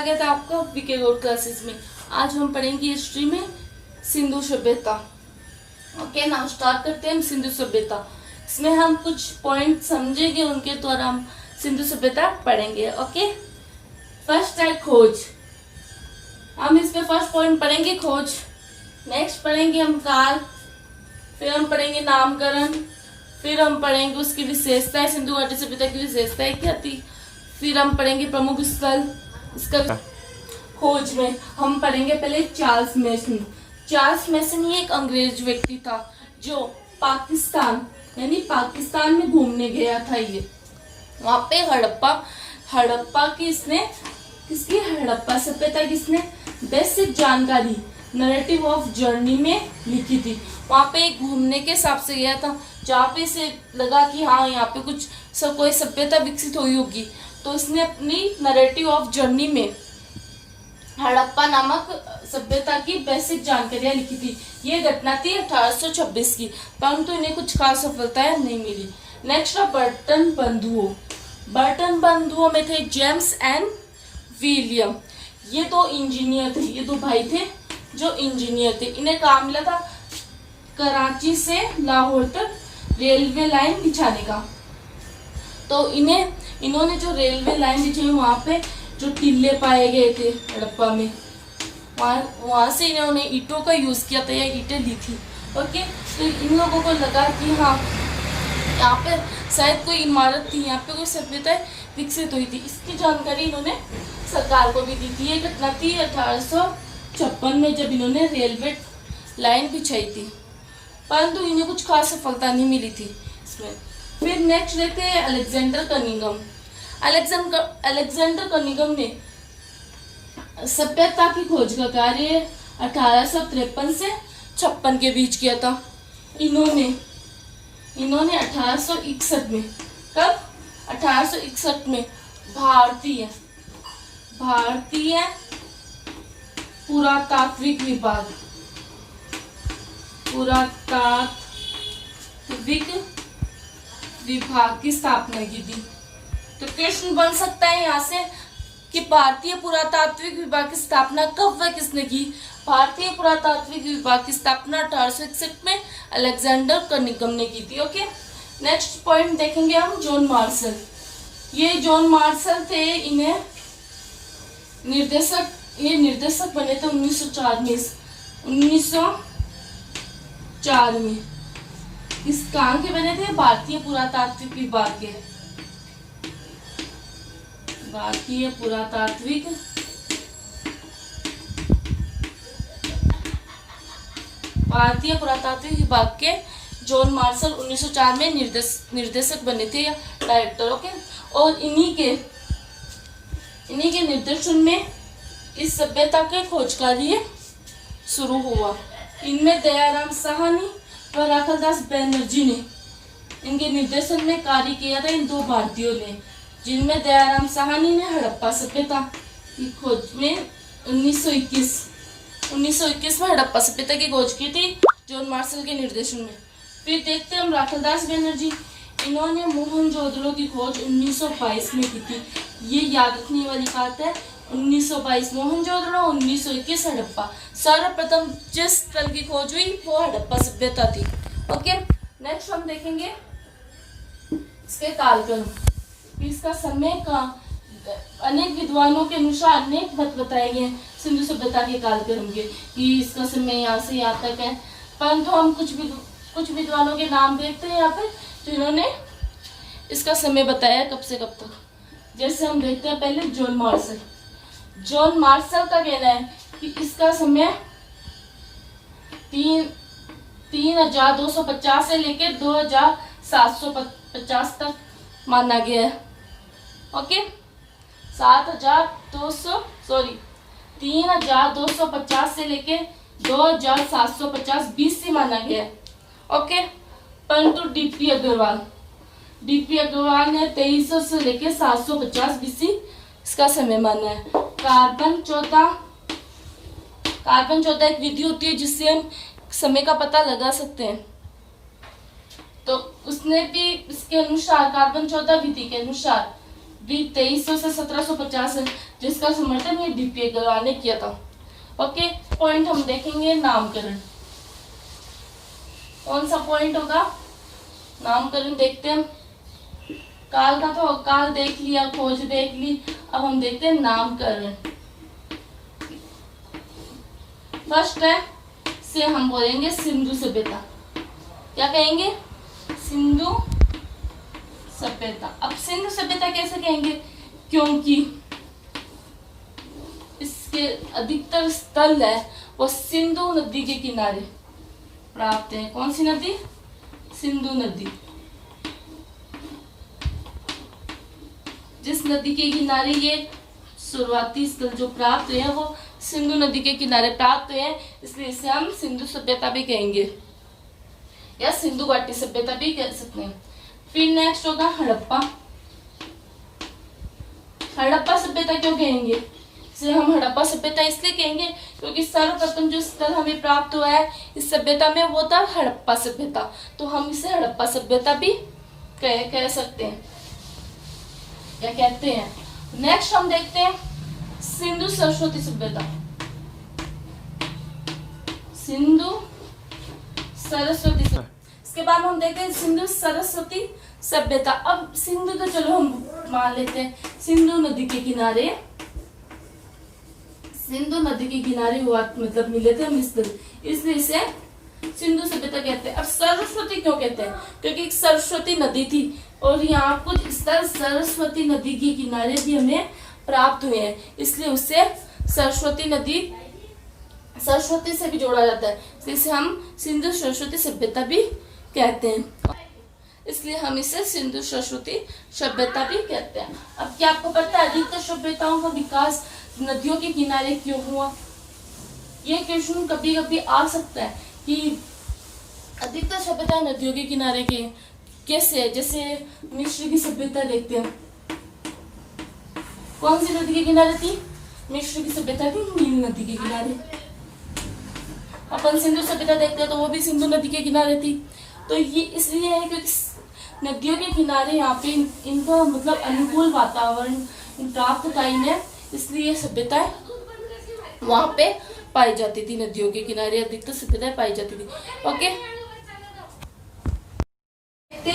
स्वागत है आपका वीके गोल्ड क्लासेस में। आज हम पढ़ेंगे हिस्ट्री में सिंधु सभ्यता। ओके, नाउ स्टार्ट करते हैं हम सिंधु सभ्यता। इसमें हम कुछ पॉइंट समझेंगे, उनके द्वारा हम सिंधु सभ्यता पढ़ेंगे। ओके, फर्स्ट है खोज। हम इसमें फर्स्ट पॉइंट पढ़ेंगे खोज, नेक्स्ट पढ़ेंगे हम काल, फिर हम पढ़ेंगे नामकरण, फिर हम पढ़ेंगे उसकी विशेषताएं, सिंधु घाटी सभ्यता की विशेषताएं क्या थी, फिर हम पढ़ेंगे प्रमुख स्थल। इसका खोज में हम पढ़ेंगे पहले चार्ल्स मेसन। चार्ल्स मेसन ये एक अंग्रेज व्यक्ति था जो पाकिस्तान यानी पाकिस्तान में घूमने गया था। ये वहां पे हड़प्पा की इसने किसकी हड़प्पा सभ्यता की इसने बेसिक जानकारी नरेटिव ऑफ जर्नी में लिखी थी। वहां पे घूमने के हिसाब से गया था, जहाँ पे इसे लगा कि हाँ यहाँ पे कुछ कोई सभ्यता विकसित हुई होगी, तो इसने अपनी नरेटिव ऑफ जर्नी में हड़प्पा नामक सभ्यता की बेसिक जानकारियां लिखी थी। ये घटना थी 1826 की, परंतु इन्हें कुछ खास सफलताएं नहीं मिली। नेक्स्ट है बर्टन बंधुओं। बर्टन बंधुओं में थे जेम्स एंड विलियम। ये दो इंजीनियर थे, ये दो भाई थे जो इंजीनियर थे। इन्हें काम मिला था कराची से लाहौर तक रेलवे लाइन बिछाने का। तो इन्होंने जो रेलवे लाइन बिछाई, वहाँ पे जो टीले पाए गए थे हड़प्पा में, वहाँ से इन्होंने ईंटों का यूज़ किया था या ईंटें ली थी। ओके, तो इन लोगों को लगा कि हाँ यहाँ पे शायद कोई इमारत थी, यहाँ पे कोई सभ्यता विकसित हुई थी। इसकी जानकारी इन्होंने सरकार को भी दी थी। ये घटना थी 1856 में, जब इन्होंने रेलवे लाइन बिछाई थी, परंतु इन्हें कुछ खास सफलता नहीं मिली थी इसमें। फिर नेक्स्ट देखते हैं अलेक्जेंडर कनिंघम। अलेक्जेंडर कनिंघम ने सभ्यता की खोज का कार्य 1853 से 56 के बीच किया था। इन्होंने 1861 में, कब 1861 में भारतीय पुरातात्विक विभाग की स्थापना की थी। तो क्वेश्चन बन सकता है यहाँ से कि भारतीय पुरातात्विक विभाग की स्थापना कब व किसने की। भारतीय पुरातात्विक विभाग की स्थापना 1861 में अलेक्जेंडर कनिंघम ने की थी। ओके, नेक्स्ट पॉइंट देखेंगे हम जॉन मार्शल। ये जॉन मार्शल थे, इन्हें निर्देशक बने थे 1904 में। इस काम के बने थे भारतीय पुरातात्विक विभाग के। भारतीय पुरातात्विक विभाग के जॉन मार्शल 1904 में निर्देशक बने थे या डायरेक्टर। ओके, और इन्हीं के निर्देशन में इस सभ्यता के खोज कार्य शुरू हुआ। इनमें दयाराम साहनी और राखलदास बनर्जी ने इनके निर्देशन में कार्य किया था, इन दो भारतीयों ने, जिनमें दयाराम साहनी ने हड़प्पा सभ्यता की खोज में 1921 में हड़प्पा सभ्यता की खोज की थी जॉन मार्शल के निर्देशन में। फिर देखते हैं हम राखलदास बनर्जी। इन्होंने मोहनजोदड़ो की खोज 1922 में की थी। ये याद रखने वाली बात है, 1922 मोहनजोदड़ो, 1921 हड़प्पा। सर्वप्रथम जिस स्थल की खोज हुई वो हड़प्पा सभ्यता थी। ओके, नेक्स्ट हम देखेंगे इसके कालक्रम। इसका समय का अनेक विद्वानों के अनुसार अनेक मत बताए गए सिंधु सभ्यता के कालक्रम के, कि इसका समय यहाँ से यहाँ तक है। परंतु हम कुछ विद्वानों के नाम देखते हैं यहाँ पे, तो इन्होंने इसका समय बताया कब से कब तक। जैसे हम देखते हैं पहले जॉन मार्शल का कहना है कि इसका समय 3250 से लेकर 2750 तक माना गया है। ओके, 3250 से लेके 2750 BC माना गया है। ओके, परंतु डीपी अग्रवाल ने 2300 से लेके 750 BC इसका समय माना है। कार्बन 14 एक विधि होती है जिससे हम समय का पता लगा सकते हैं। तो उसने भी इसके अनुसार कार्बन 14 विधि के अनुसार बी 2300 से 1750 है, जिसका समर्थन ये डीपीए गलवान ने किया था। ओके, पॉइंट हम देखेंगे नामकरण। कौन सा पॉइंट होगा? नामकरण देखते हैं। काल का तो काल देख लिया, खोज देख ली, अब हम देखते हैं नामकरण। फर्स्ट है से हम बोलेंगे सिंधु सभ्यता। क्या कहेंगे? सिंधु सभ्यता। अब सिंधु सभ्यता कैसे कहेंगे? क्योंकि इसके अधिकतर स्थल है वो सिंधु नदी के किनारे प्राप्त है। कौन सी नदी? सिंधु नदी। जिस नदी के किनारे ये शुरुआती स्थल जो प्राप्त हुए हैं वो सिंधु नदी के किनारे प्राप्त हुए हैं, इसलिए इसे हम सिंधु सभ्यता भी कहेंगे या सिंधु घाटी सभ्यता भी कह सकते हैं। फिर नेक्स्ट होगा हड़प्पा। हड़प्पा सभ्यता क्यों कहेंगे? इसे हम हड़प्पा सभ्यता इसलिए कहेंगे क्योंकि सर्वप्रथम जो स्थल हमें प्राप्त हुआ है इस सभ्यता में वो था हड़प्पा सभ्यता, तो हम इसे हड़प्पा सभ्यता भी कह सकते हैं या कहते हैं। नेक्स्ट हम देखते हैं सिंधु सरस्वती सभ्यता। सिंधु सरस्वती सभ्यता। इसके बाद हम देखते हैं सिंधु सरस्वती सभ्यता। अब सिंधु तो चलो हम मान लेते हैं, सिंधु नदी के किनारे, सिंधु नदी के किनारे हुआ मतलब मिले थे हम स्थल, इसलिए इसे सिंधु सभ्यता कहते हैं। अब सरस्वती क्यों कहते हैं? क्योंकि एक सरस्वती नदी थी और यहाँ कुछ स्थल सरस्वती नदी के किनारे भी हमें प्राप्त हुए हैं, इसलिए उससे सरस्वती नदी, सरस्वती से भी जोड़ा जाता है, इसे हम सिंधु सरस्वती सभ्यता भी कहते हैं, इसलिए हम इसे सिंधु सरस्वती सभ्यता भी कहते हैं। अब क्या आपको पता है अधिकतर सभ्यताओं का विकास नदियों के किनारे क्यों हुआ? ये क्वेश्चन कभी कभी आ सकता है कि अधिकतर सभ्यता नदियों के किनारे के कैसे? जैसे मिस्र की सभ्यता देखते हैं, कौन सी नदी के किनारे थी? मिस्र की सभ्यता थी नील नदी के किनारे। अपन सिंधु सभ्यता देखते हैं तो वो भी सिंधु नदी के किनारे थी। तो ये इसलिए है क्योंकि नदियों के किनारे यहाँ पे इनका मतलब अनुकूल वातावरण प्राप्त था इन्हें, इसलिए सभ्यताएं वहां पे पाई जाती थी। नदियों के किनारे अधिकतर सभ्यताएं पाई जाती थी। ओके,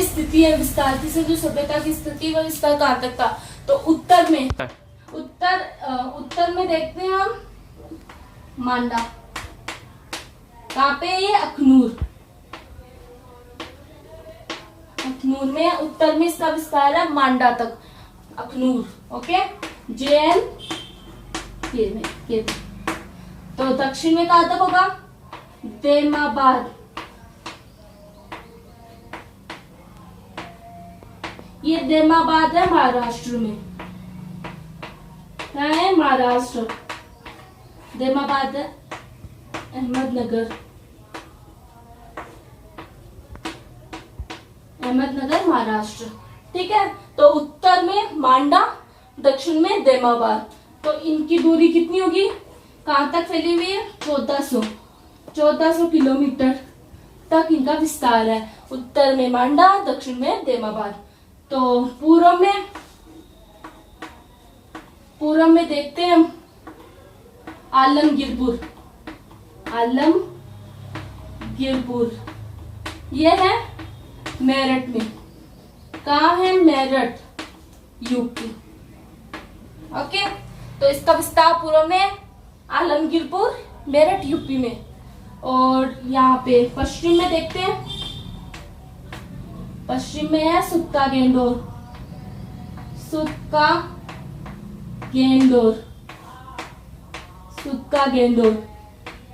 स्थिति है विस्तार की। सिंधु सभ्यता की स्थिति व विस्तार कहाँ तक था? तो उत्तर में, उत्तर में देखते हैं हम मांडा। कहाँ पे? ये अखनूर, अखनूर में उत्तर में इसका विस्तार है मांडा तक, अखनूर। ओके, JN के। तो दक्षिण में कहाँ तक होगा? देमाबाद। ये देमाबाद है महाराष्ट्र में, क्या है? महाराष्ट्र। देमाबाद है अहमदनगर, अहमदनगर महाराष्ट्र। ठीक है, तो उत्तर में मांडा, दक्षिण में देमाबाद। तो इनकी दूरी कितनी होगी? कहाँ तक फैली हुई है? 1400 किलोमीटर तक इनका विस्तार है। उत्तर में मांडा, दक्षिण में देमाबाद। तो पूर्व में देखते हैं हम आलमगीरपुर। यह है मेरठ में। कहाँ है? मेरठ, यूपी। ओके, तो इसका विस्तार पूर्व में आलमगीरपुर, मेरठ, यूपी में। और यहाँ पे पश्चिम में देखते हैं, पश्चिम में है सुक्का गेंडोर।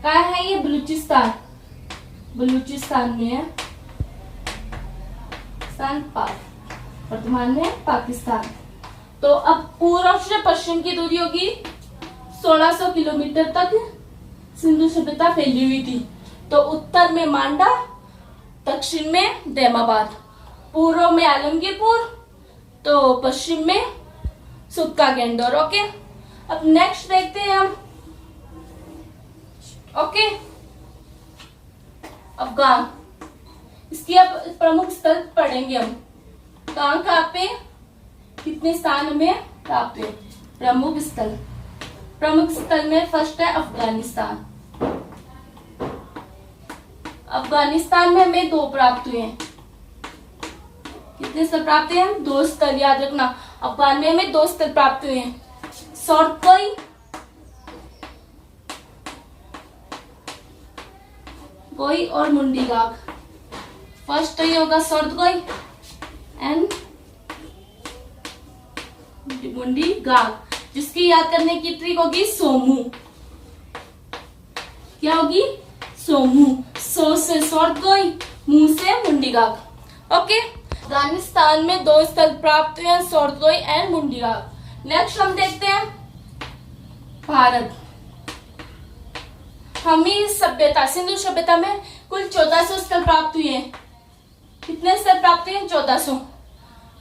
कहाँ है ये? बलूचिस्तान में है, वर्तमान में पाकिस्तान। तो अब पूर्व से पश्चिम की दूरी होगी 1600 किलोमीटर तक सिंधु सभ्यता फैली हुई थी। तो उत्तर में मांडा, दक्षिण में देमाबाद, पूर्व में आलमगीरपुर, तो पश्चिम में सुक्का गेंडोर। ओके, अब नेक्स्ट देखते हैं हम। ओके, अफगान, इसकी अब प्रमुख स्थल पढ़ेंगे हम। कहाँ पे? कितने स्थान हमें प्राप्त हुए? प्रमुख स्थल। प्रमुख स्थल में फर्स्ट है अफगानिस्तान। अफगानिस्तान में हमें 2 प्राप्त हुए हैं। कितने स्थल प्राप्त हुए हैं? 2 स्थल, याद रखना। अफगान में हमें 2 स्थल प्राप्त हुए हैं, सोर्टकोई कोई और मुंडीगाग। फर्स्ट तो ये होगा सोर्टकोई एंड मुंडीगाग, जिसकी याद करने की ट्रिक होगी सोमू। क्या होगी? सोमू। सो से सोर्टकोई, मुंह से मुंडीगाग। ओके, अफगानिस्तान में 2 स्थल प्राप्त हुए हैं, सोर्टकोई एंड मुंडीगाग। नेक्स्ट हम देखते हैं भारत। हमी सभ्यता, सिंधु सभ्यता में कुल 1400 स्थल प्राप्त हुए हैं। कितने स्थल प्राप्त हुए हैं? 1400,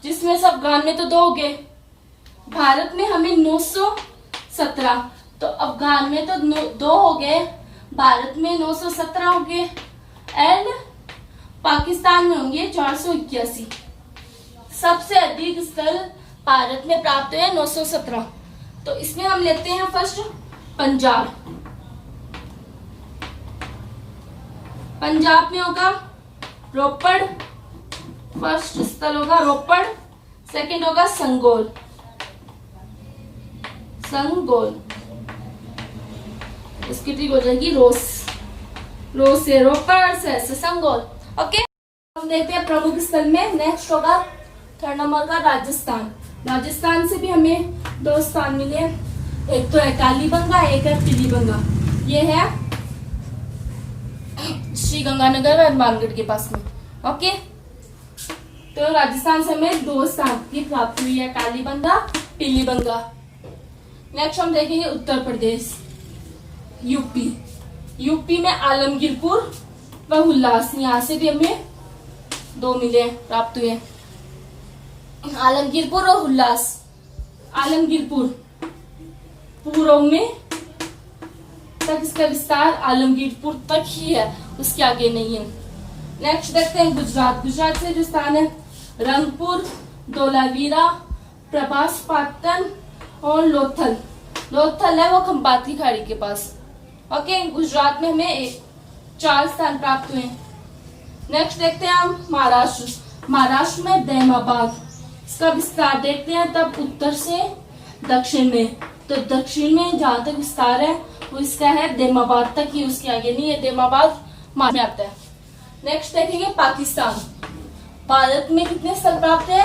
जिसमें से अफगान में तो 2 हो गए। भारत में हमें 917, तो अफगान में तो 2 हो गए, भारत में 917 हो गए एंड पाकिस्तान में होंगे 481। सबसे अधिक स्थल भारत में प्राप्त हुए 917। तो इसमें हम लेते हैं फर्स्ट पंजाब। पंजाब में होगा रोपड़, फर्स्ट स्थल होगा रोपड़, सेकंड होगा संगोल। संगोल, इसकी ट्रिक हो जाएगी रोस। रोस से रोपड़, से संगोल। ओके, हम देखते हैं प्रमुख स्थल में। नेक्स्ट होगा 3rd नंबर का राजस्थान। राजस्थान से भी हमें 2 स्थान मिले हैं, एक तो है कालीबंगा, एक है पीलीबंगा। ये है श्री गंगानगर और हनुमानगढ़ के पास में। ओके, तो राजस्थान से हमें 2 स्थान की प्राप्ति हुई है, कालीबंगा, पीलीबंगा। नेक्स्ट हम देखेंगे उत्तर प्रदेश, यूपी। यूपी में आलमगीरपुर व हुल्लास, यहाँ से भी हमें 2 मिले, प्राप्त हुए। आलमगीरपुर और हुल्लास। आलमगीरपुर पूर्व में तक इसका विस्तार आलमगीरपुर तक ही है, उसके आगे नहीं है। नेक्स्ट देखते हैं गुजरात। गुजरात से जो स्थान है रंगपुर, धोलावीरा, प्रभास पाटन और लोथल। लोथल है वो खंबात की खाड़ी के पास। ओके, गुजरात में हमें 4 स्थान प्राप्त हुए। नेक्स्ट देखते हैं हम महाराष्ट्र। महाराष्ट्र में दहमाबाद, इसका विस्तार देखते हैं तब उत्तर से दक्षिण में। तो दक्षिण में जहां तक विस्तार है वो इसका है दहमाबाद तक ही, उसके आगे नहीं है। दहमाबाद में आता है। नेक्स्ट देखेंगे पाकिस्तान। भारत में कितने स्थल प्राप्त है?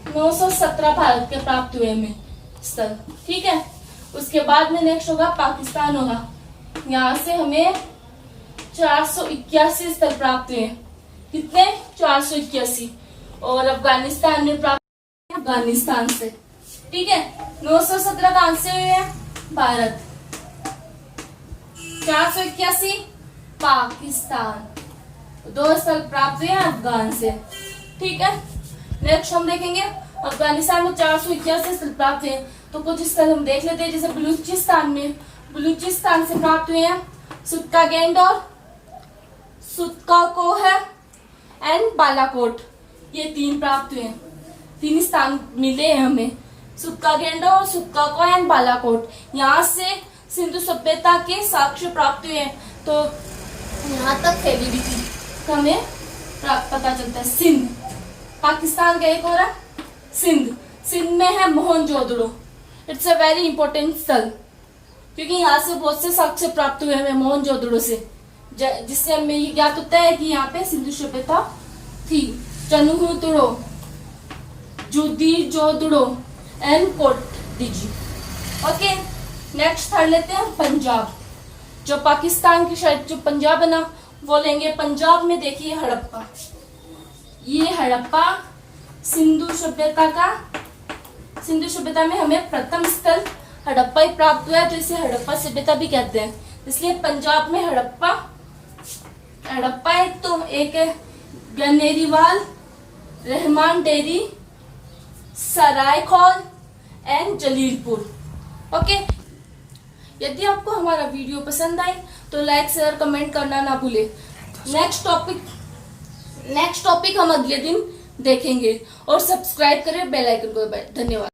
917 भारत के प्राप्त हुए हमें स्थल। ठीक है, उसके बाद में नेक्स्ट होगा पाकिस्तान होगा। यहाँ से हमें 481 स्थल प्राप्त हुए। कितने? 481। और अफगानिस्तान में प्राप्त अफगानिस्तान से। ठीक है, 917 कहां से हुए हैं? भारत। 481 पाकिस्तान। 2 स्थल प्राप्त हुए अफगान से। ठीक है, नेक्स्ट हम देखेंगे अफगानिस्तान में 481 स्थल प्राप्त हुए। तो कुछ स्थल हम देख लेते हैं, जैसे बलूचिस्तान में, बलूचिस्तान से प्राप्त हुए हैं सुत्का गेंड और सुत्का को है एंड बालाकोट। ये 3 प्राप्त हुए, 3 स्थान मिले हैं हमें, सुत्का गेंड और सुत्का को एंड बालाकोट। यहाँ से सिंधु सभ्यता के साक्ष्य प्राप्त हुए हैं, तो यहाँ तक फैली हुई थी, तो हमें पता चलता है। सिंध, पाकिस्तान का एक और है सिंध। सिंध में है Mohenjodaro. It's a very important स्थल, क्योंकि यहाँ से बहुत से साक्ष्य प्राप्त हुए हमें मोहनजोदड़ो से, जिससे हमें ये ज्ञात होता है कि यहाँ पे सिंधु सभ्यता थी। चनुहुतुड़ो, जुदीजोदड़ो एंड कोटडिजी। ओके, नेक्स्ट थर्ड लेते हैं पंजाब। जो पाकिस्तान की साइड जो पंजाब है ना, वो लेंगे। पंजाब में देखिए हड़प्पा। ये हड़प्पा सिंधु सभ्यता में हमें प्रथम स्थल हड़प्पा ही प्राप्त हुआ है, तो इसे हड़प्पा सभ्यता भी कहते हैं। इसलिए पंजाब में हड़प्पा एक तो एक है Ganeriwal, Rahman dairy, Saraikhol and Jalilpur. Okay, यदि आपको हमारा वीडियो पसंद आए तो लाइक शेयर कमेंट करना ना भूले। नेक्स्ट टॉपिक हम अगले दिन देखेंगे। और सब्सक्राइब करें, बेल आइकन को दबाएं। धन्यवाद।